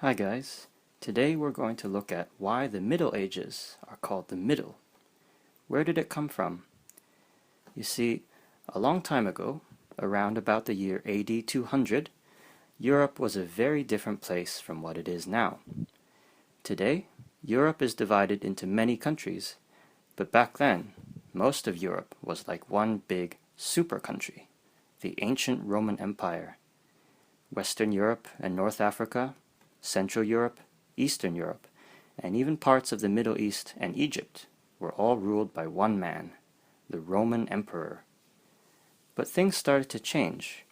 Hi guys, today we're going to look at why the Middle Ages are called the Middle. Where did it come from? You see, a long time ago, around about the year AD 200, Europe was a very different place from what it is now. Today, Europe is divided into many countries, but back then, most of Europe was like one big super country, the ancient Roman Empire. Western Europe and North Africa, Central Europe, Eastern Europe, and even parts of the Middle East and Egypt were all ruled by one man, the Roman Emperor. But things started to change.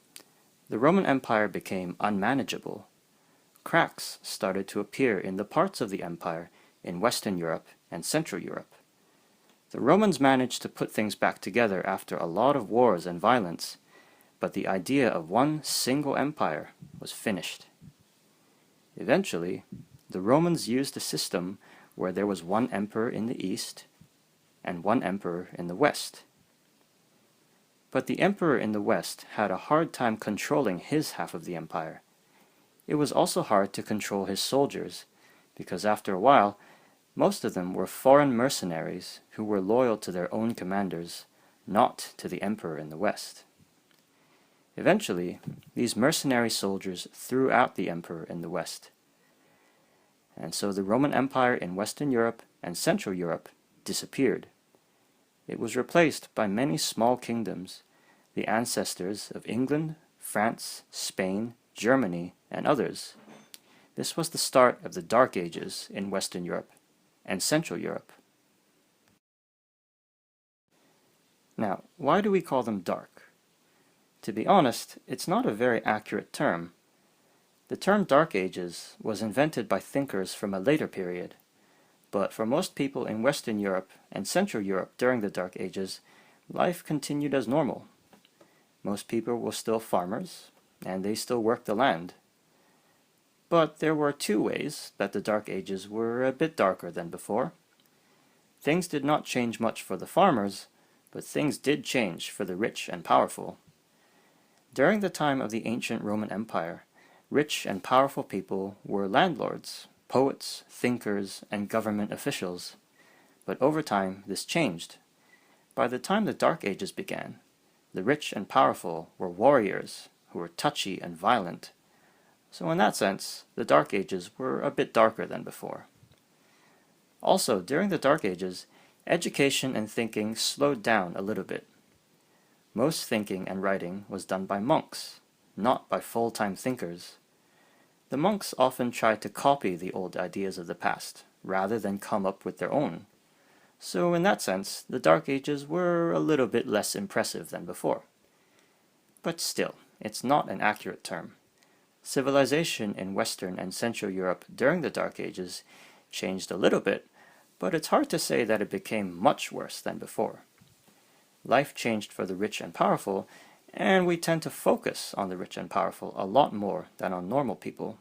The Roman Empire became unmanageable. Cracks started to appear in the parts of the empire in Western Europe and Central Europe. The Romans managed to put things back together after a lot of wars and violence, but the idea of one single empire was finished. Eventually, the Romans used a system where there was one emperor in the east and one emperor in the west. But the emperor in the west had a hard time controlling his half of the empire. It was also hard to control his soldiers, because after a while, most of them were foreign mercenaries who were loyal to their own commanders, not to the emperor in the west. Eventually, these mercenary soldiers threw out the emperor in the west. And so the Roman Empire in Western Europe and Central Europe disappeared. It was replaced by many small kingdoms, the ancestors of England, France, Spain, Germany, and others. This was the start of the Dark Ages in Western Europe and Central Europe. Now, why do we call them dark? To be honest, it's not a very accurate term. The term Dark Ages was invented by thinkers from a later period, but for most people in Western Europe and Central Europe during the Dark Ages, life continued as normal. Most people were still farmers, and they still worked the land. But there were two ways that the Dark Ages were a bit darker than before. Things did not change much for the farmers, but things did change for the rich and powerful. During the time of the ancient Roman Empire, rich and powerful people were landlords, poets, thinkers, and government officials. But over time, this changed. By the time the Dark Ages began, the rich and powerful were warriors who were touchy and violent. So in that sense, the Dark Ages were a bit darker than before. Also, during the Dark Ages, education and thinking slowed down a little bit. Most thinking and writing was done by monks, not by full-time thinkers. The monks often tried to copy the old ideas of the past, rather than come up with their own. So in that sense, the Dark Ages were a little bit less impressive than before. But still, it's not an accurate term. Civilization in Western and Central Europe during the Dark Ages changed a little bit, but it's hard to say that it became much worse than before. Life changed for the rich and powerful, and we tend to focus on the rich and powerful a lot more than on normal people.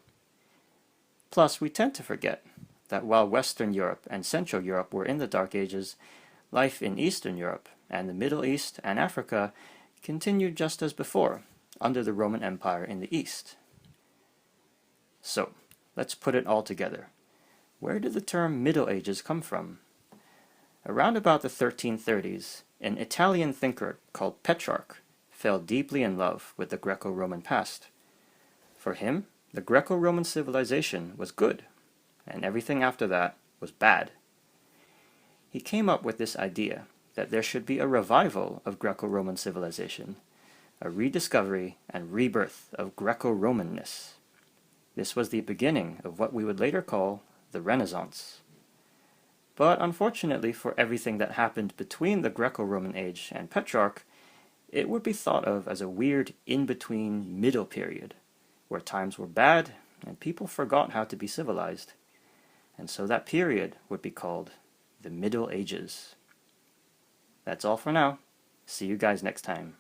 Plus, we tend to forget that while Western Europe and Central Europe were in the Dark Ages, life in Eastern Europe and the Middle East and Africa continued just as before, under the Roman Empire in the East. So, let's put it all together. Where did the term Middle Ages come from? Around about the 1330s, an Italian thinker called Petrarch fell deeply in love with the Greco-Roman past. For him, the Greco-Roman civilization was good, and everything after that was bad. He came up with this idea that there should be a revival of Greco-Roman civilization, a rediscovery and rebirth of Greco-Romanness. This was the beginning of what we would later call the Renaissance. But unfortunately for everything that happened between the Greco-Roman age and Petrarch, it would be thought of as a weird in-between middle period, where times were bad and people forgot how to be civilized. And so that period would be called the Middle Ages. That's all for now. See you guys next time.